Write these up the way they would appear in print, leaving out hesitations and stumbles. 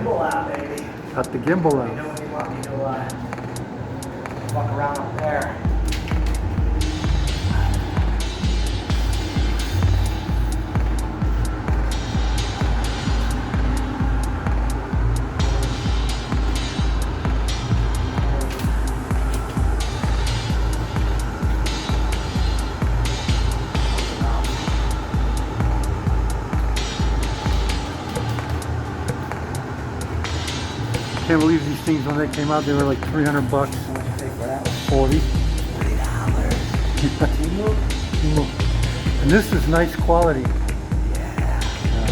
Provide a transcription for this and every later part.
gimbal out, baby. Got the gimbal You out. know when you want me to fuck around up there. Can't believe these things when they came out, they were like $300. How much you pay for that? 40. $40. And this is nice quality. Yeah.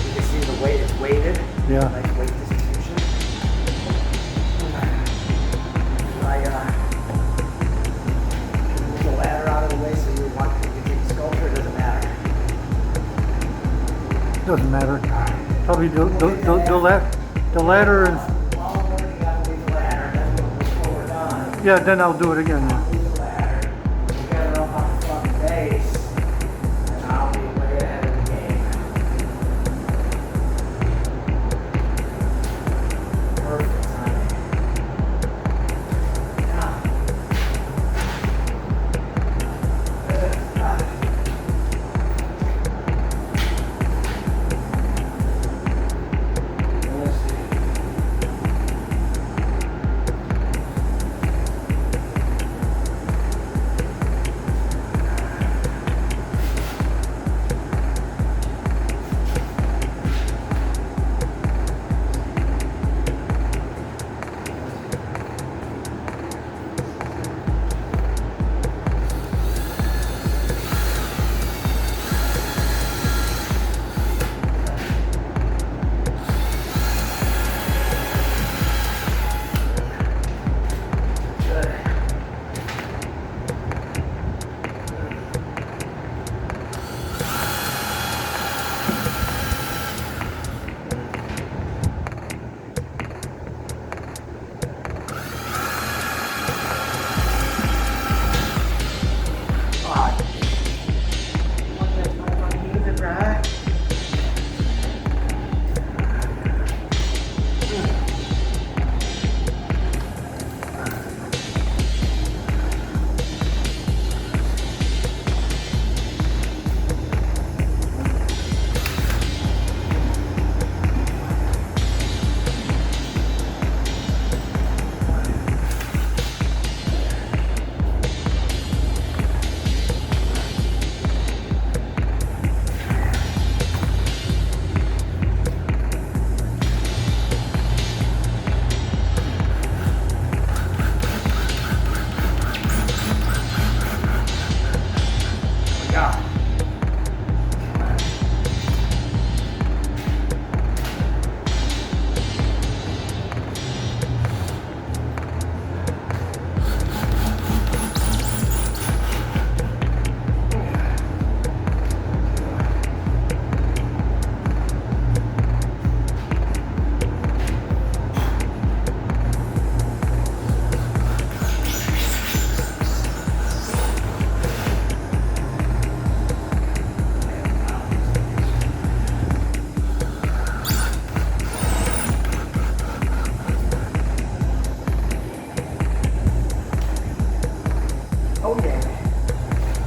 You can see the weight, it's weighted. Yeah. Nice weight distribution. Move the ladder out of the way so you want to take the sculptor, it doesn't matter. Doesn't matter. Probably the ladder is. Yeah, then I'll do it again. Yeah.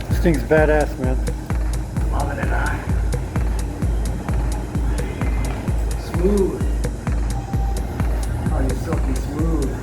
This thing's badass, man. Loving it, smooth. Oh, you're silky smooth.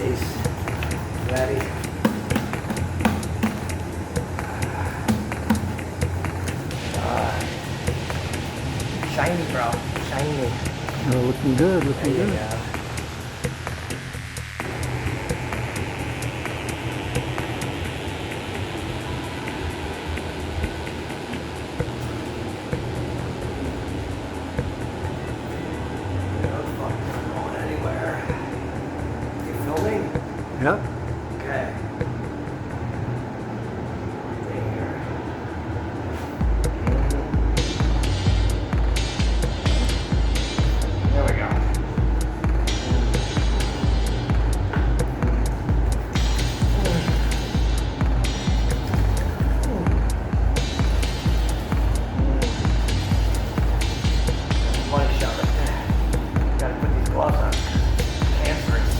base ready. Shiny, bro. Shiny. Oh, looking good, looking There you good. go. Yep. Okay. There. There we go. Money shot right there. Gotta put these gloves on. Cancerous.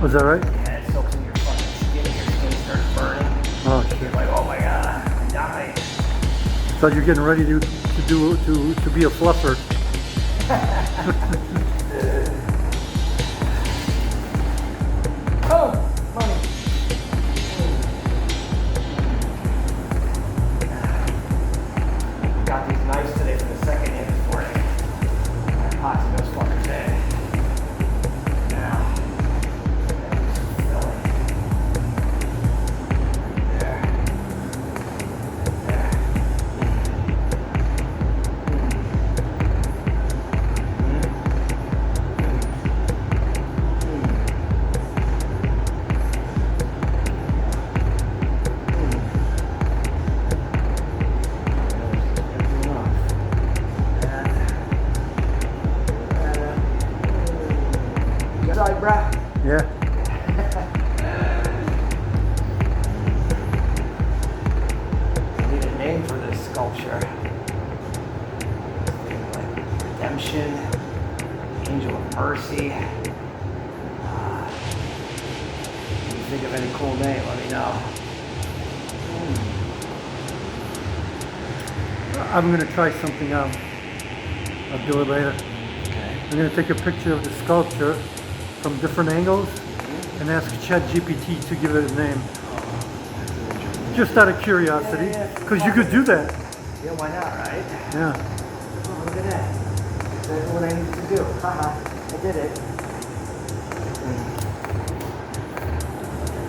Was that right? Yeah, it soaks in your fucking skin. Your skin starts burning. Oh You're shit. like, oh my god, I'm dying. So you're getting ready to be a fluffer. Oh, money. Got these knives today for the second hand this morning. I epoxy those fuckers in. Now, filling. There. There. Sorry, bruh. Yeah. I need a name for this sculpture. Like Redemption, Angel of Mercy. If you think of any cool name, let me know. I'm gonna try something out. I'll do it later. Okay. I'm gonna take a picture of the sculpture from different angles and ask ChatGPT to give it a name. Just out of curiosity, Yeah. because you could do that. Yeah, why not, right? Yeah. Oh, look at that. Exactly what I needed to do. Haha, I did it.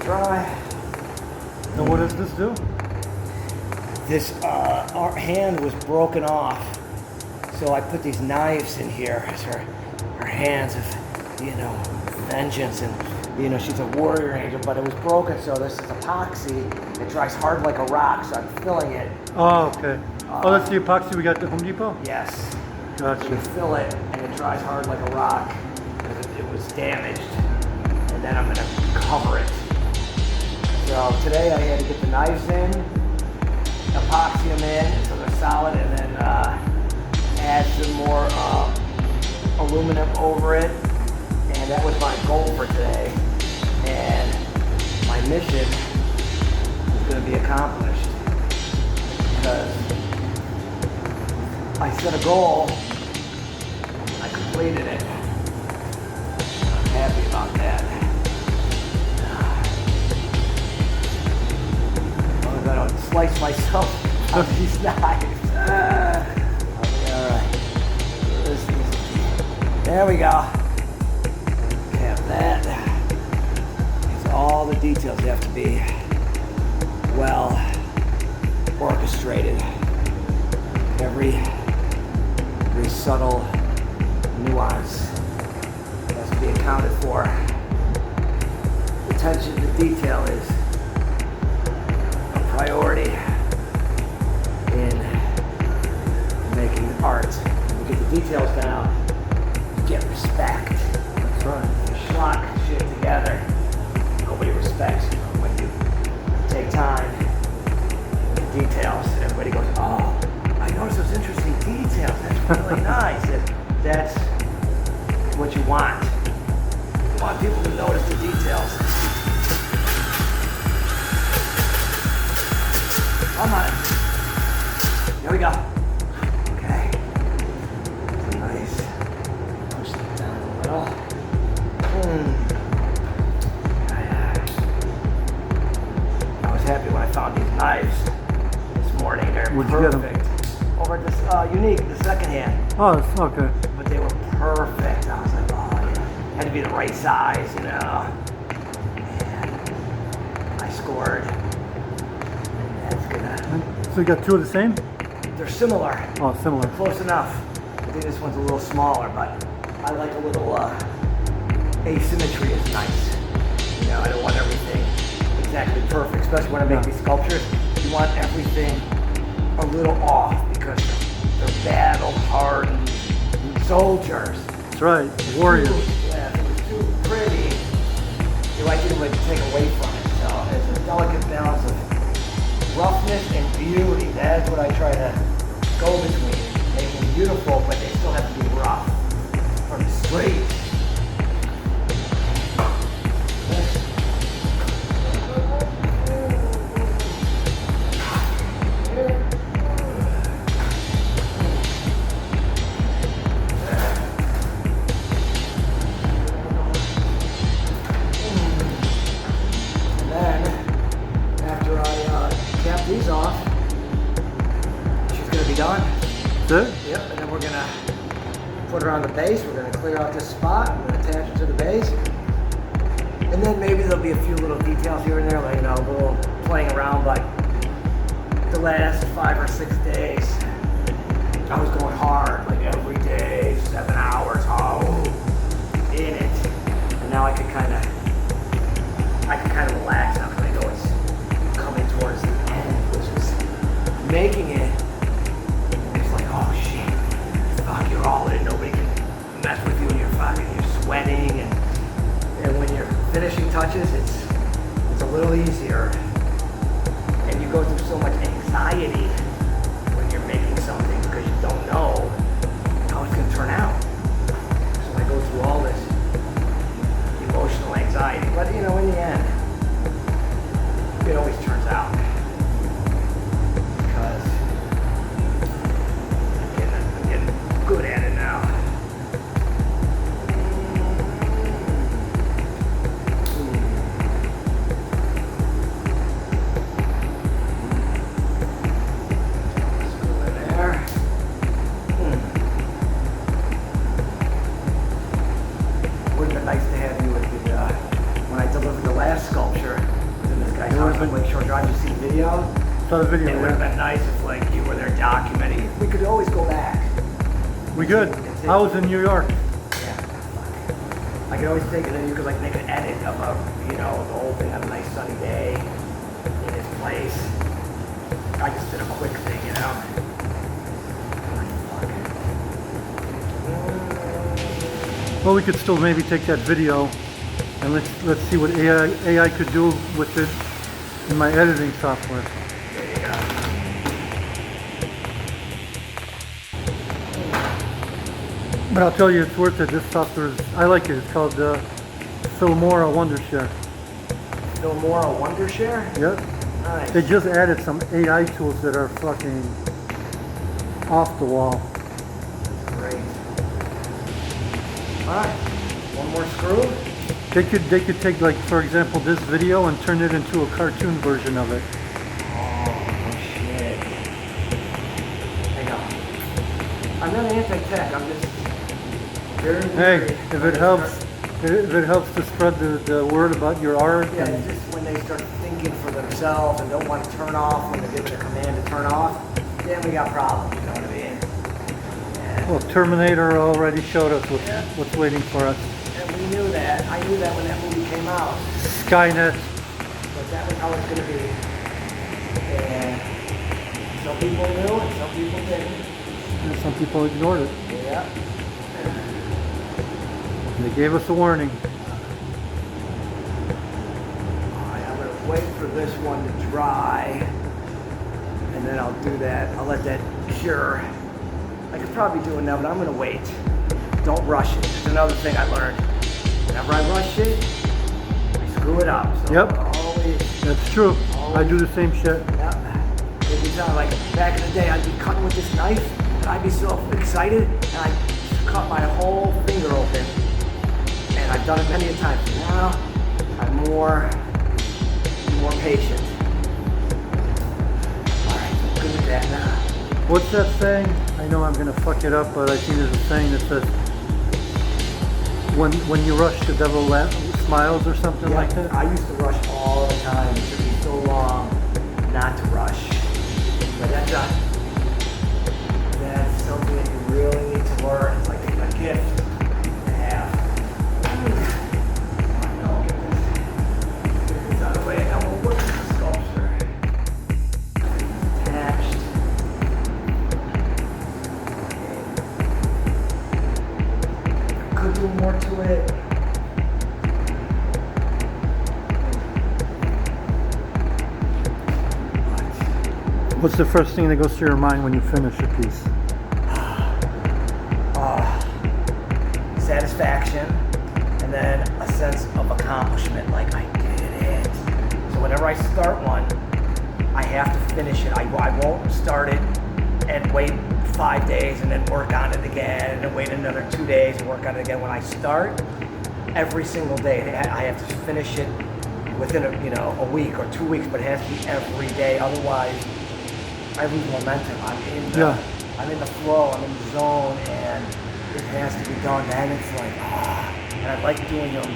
Try. And what does this do? This our hand was broken off, so I put these knives in here as her hands of, vengeance, and she's a warrior angel, but it was broken, so this is epoxy. It dries hard like a rock, so I'm filling it. Oh, okay. Oh, that's the epoxy we got at the Home Depot? Yes. You Gotcha. fill it, and it dries hard like a rock because it was damaged, and then I'm gonna cover it. So today I had to get the knives in, epoxy them in so they're solid, and then add some more aluminum over it. And that was my goal for today. And my mission is going to be accomplished because I set a goal, I completed it. I'm happy about that. I'm going to slice myself on these knives. Alright. There we go. Have that. It's all the details have to be well orchestrated. Every subtle nuance has to be accounted for. Attention to detail is a priority in making art. When you get the details down, you get respect. That's right. You schlock shit together. Nobody respects you when you take time with the details. Everybody goes, oh, I noticed those interesting details. That's really nice. And that's what you want. You want people to notice the details. Come on. There we go. Okay. Nice. Push that down a little. happy when I found these knives this morning. They're Where'd you get 'em? perfect. Over at this Unique, the secondhand. Oh, it's okay. But they were perfect. I was like, oh yeah. Had to be the right size, you know. And I scored. And that's gonna. So you got two of the same? They're similar. Oh, similar. Close enough. I think this one's a little smaller, but I like a little asymmetry is nice. You know, I don't want everything exactly perfect, especially when I make these sculptures. You want everything a little off because they're battle-hardened soldiers. That's right, warriors. Yeah, if it was too pretty, you like it would take away from it. So it's a delicate balance of roughness and beauty. That's what I try to go between. Make them beautiful, but they still have to be rough or straight. These off, she's going to be done. That's it? Yep, and then we're going to put her on the base. We're going to clear out this spot. I'm going to attach it to the base. And then maybe there'll be a few little details here and there, like, you know, a little playing around, but the last 5 or 6 days, I was going hard, like every day, 7 hours, in it. And now I can kind of relax now because I know it's coming towards the end, which is making it. It's like, oh shit, fuck, you're all in. Nobody can mess with you, and you're sweating, and when you're finishing touches, it's a little easier, and you go through so much anxiety when you're making something because you don't know how it's going to turn out. So I go through all this emotional anxiety, but you know, in the end, it always turns out because I'm getting good at it now. Screw in there. Wouldn't it be nice to have you with the when I delivered the last sculpture? Guys, I was in Lakeshore Drive. You see the video? Saw the video. It would have been nice if, like, you were there documenting. We could always go back. We could. I was in New York. Yeah. I could always take it, and you could like make an edit of the whole thing on a nice sunny day in its place. I just did a quick thing, you know. Well, we could still maybe take that video and let's see what AI could do with it in my editing software. There you go. But I'll tell you, it's worth it. This software is, I like it. It's called Filmora Wondershare. Filmora Wondershare? Yep. Nice. They just added some AI tools that are fucking off the wall. Great. Alright. One more screw. They could take, like, for example, this video and turn it into a cartoon version of it. Oh, shit. Hang on. I'm not anti-tech. I'm just very Hey, if it helps to spread the word about your art. Yeah, And it's just when they start thinking for themselves and don't want to turn off when they're given a command to turn off, then we got problems, you know what I mean? And, well, Terminator already showed us Yeah. what's waiting for us. and we knew that. I knew that when that movie came out. Skynet. But that was how it's going to be. And some people knew and some people didn't. And some people ignored it. Yeah. They gave us a warning. Alright, I'm going to wait for this one to dry. And then I'll do that. I'll let that cure. I could probably do it now, but I'm going to wait. Don't rush it. It's another thing I learned. Whenever I rush it, I screw it up. So Yep. always. That's true. I do the same shit. Yep. It'd be sound like back in the day, I'd be cutting with this knife, and I'd be so excited, and I'd cut my whole finger open. And I've done it many a time. Now I'm more patient. that now. What's that saying? I know I'm gonna fuck it up, but I think there's a saying that says, when you rush, the devil smiles, or something Yeah, like that. I used to rush all the time. It took me so long not to rush. But that's something that you really need to learn. It's like a gift to have. I'll get this out of the way. Now we'll look at the sculpture. Attached. Could do more to it. What's the first thing that goes through your mind when you finish a piece? Satisfaction, and then a sense of accomplishment, like I did it. So whenever I start one, I have to finish it. I won't start it and wait 5 days and then work on it again and then wait another 2 days and work on it again. When I start, every single day I have to finish it within a week or 2 weeks, but it has to be every day. Otherwise, I lose momentum. I'm in the flow. I'm in the zone, and it has to be done. Then it's like, and I like doing them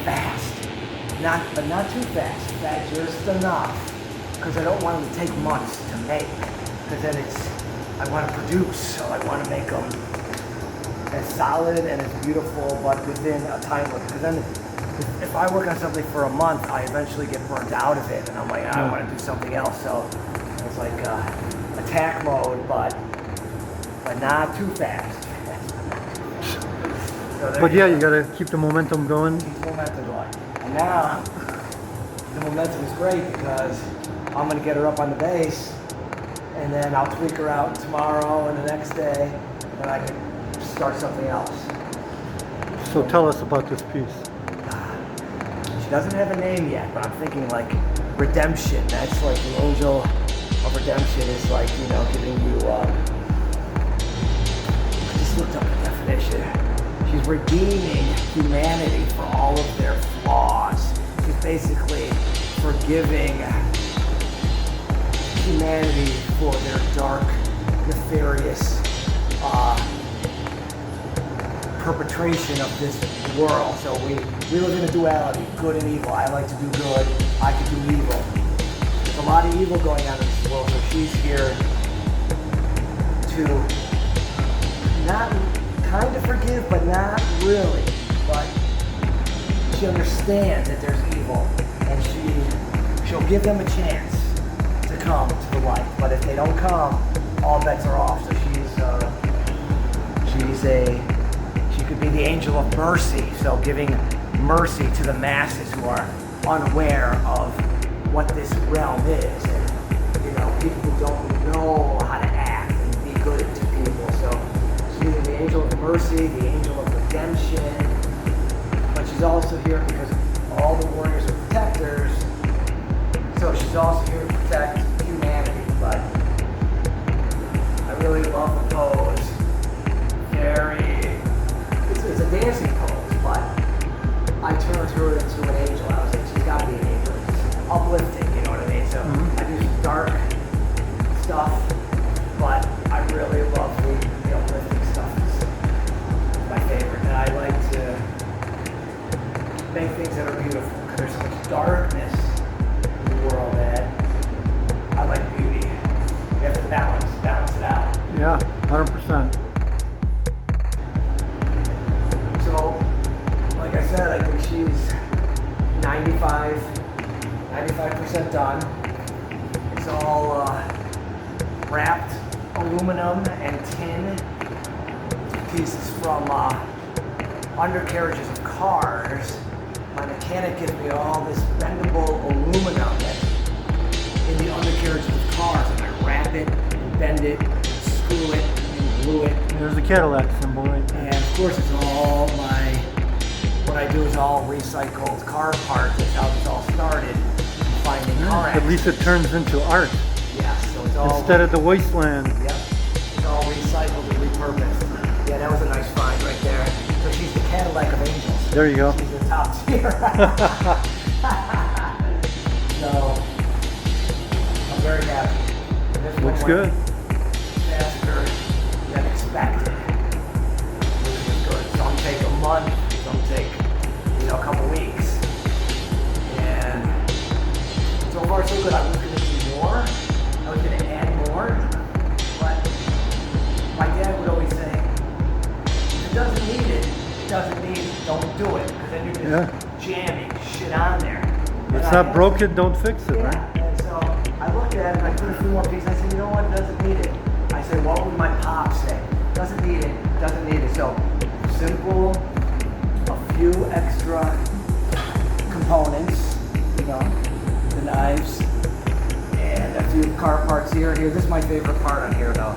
fast, but not too fast. Just enough, because I don't want them to take months to make. Because then I want to produce, so I want to make them as solid and as beautiful, but within a time limit. Because then, if I work on something for a month, I eventually get burnt out of it, and I'm like, I want to do something else. So it's like attack mode, but not too fast. But yeah, you gotta keep the momentum going. Keep the momentum going. And now, the momentum is great because I'm gonna get her up on the base, and then I'll tweak her out tomorrow and the next day, and I can start something else. So tell us about this piece. She doesn't have a name yet, but I'm thinking like redemption. That's like the angel of redemption is like, giving you, I just looked up the definition. She's redeeming humanity for all of their flaws. She's basically forgiving humanity for their dark, nefarious perpetration of this world. So we live in a duality, good and evil. I like to do good, I could do evil. There's a lot of evil going on in this world, so she's here to not kind of forgive, but not really. But she understands that there's evil, and she'll give them a chance to come to the light. But if they don't come, all bets are off. So she could be the angel of mercy. So giving mercy to the masses who are unaware of what this realm is, and people who don't know how to act and be good to people. So she's the angel of mercy, the angel of redemption, but she's also here because all the warriors are protectors. So she's also here to protect humanity. But I really love the pose. It's a dancing pose, but I turned her into an angel. I was like, she's got to be an angel. It's uplifting, you know what I mean? So I do some dark stuff, but I really love the uplifting stuff. It's my favorite. And I like to make things that are beautiful, because there's so much darkness in the world that I like beauty. You have to balance it out. Yeah, 100%. So, like I said, I think she's 95% done. It's all wrapped aluminum and tin pieces from undercarriages of cars. My mechanic gives me all this bendable aluminum that's in the undercarriages of cars, and I wrap it, and bend it, and screw it, and glue it. There's a Cadillac symbol right there. And of course, what I do is all recycled car parts. That's how it's all started. Finding car At least it turns into art. Yeah, so it's all instead of the wasteland. Yep, it's all recycled and repurposed. Yeah, that was a nice find right there. So she's the Cadillac of angels. There you go. She's the top tier. So I'm very happy. This Looks one good. went faster than expected, which is good. Some take a month, some take, a couple weeks. And so far so good. I was going to do more. I was going to add more. But my dad would always say, if it doesn't need it, it doesn't need it. Don't do it. Because then you're just jamming shit on there. It's not broken, don't fix it, right? And so I looked at it and I put a few more pieces. I said, you know what, it doesn't need it. I said, what would my pop say? Doesn't need it, doesn't need it. So simple, a few extra components, the knives, and a few car parts here. This is my favorite part on here though.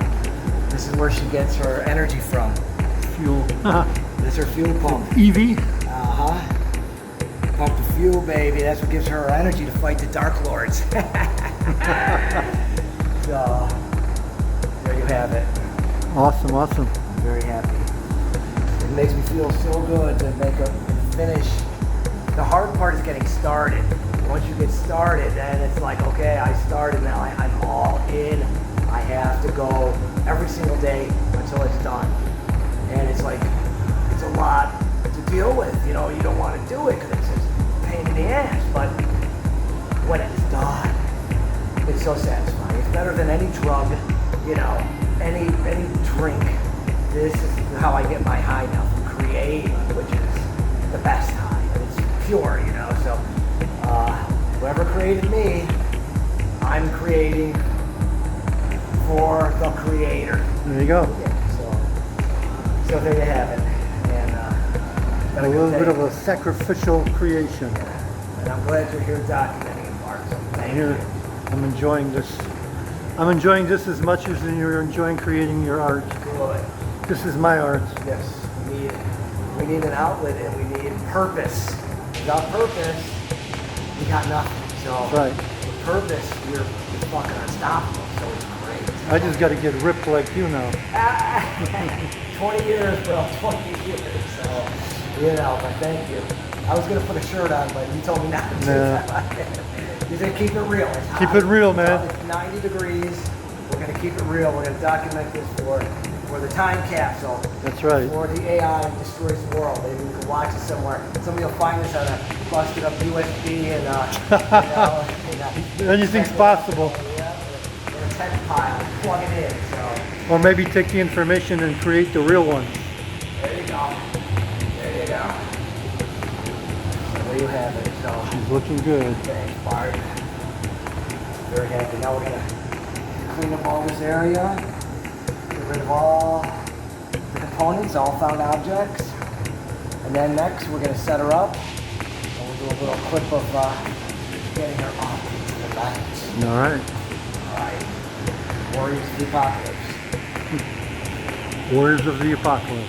This is where she gets her energy from. Fuel. This is her fuel pump. EV? Uh-huh. Pump the fuel, baby. That's what gives her energy to fight the Dark Lords. So, there you have it. Awesome, awesome. I'm very happy. It makes me feel so good to make a finish. The hard part is getting started. Once you get started, then it's like, okay, I started now. I'm all in. I have to go every single day until it's done. And it's like, it's a lot to deal with. You don't want to do it because it's a pain in the ass. But when it's done, it's so satisfying. It's better than any drug, any drink. This is how I get my high now from creating, which is the best high. And it's pure, So whoever created me, I'm creating for the creator. There you go. Yeah, so there you have it. And A little bit of a sacrificial creation. yeah. And I'm glad you're here documenting it, Mark. So thank you. I'm enjoying this. I'm enjoying this as much as you're enjoying creating your art. Good. This is my art. Yes, we need an outlet and we need purpose. Without purpose, we got nothing. So That's right. with purpose, you're fucking unstoppable. So it's great. I just got to get ripped like you now. 20 years, bro. 20 years. So, but thank you. I was gonna put a shirt on, but you told me not to. Nah. You said keep it real. It's hot. Keep it real, man. It's 90 degrees. We're gonna keep it real. We're gonna document this for the time capsule. That's right. Before the AI destroys the world. Maybe we can watch it somewhere. Somebody will find us on a busted up USB and Anything's possible. Yeah, in a text pile. Plug it in. So Or maybe take the information and create the real one. there you go. There you go. So there you have it. So She's looking good. thanks, Bart. Very happy. Now we're gonna clean up all this area. Get rid of all the components, all found objects. And then next we're going to set her up. And we'll do a little clip of getting her off the lights. All right. Alright. Warriors of the Apocalypse. Warriors of the Apocalypse.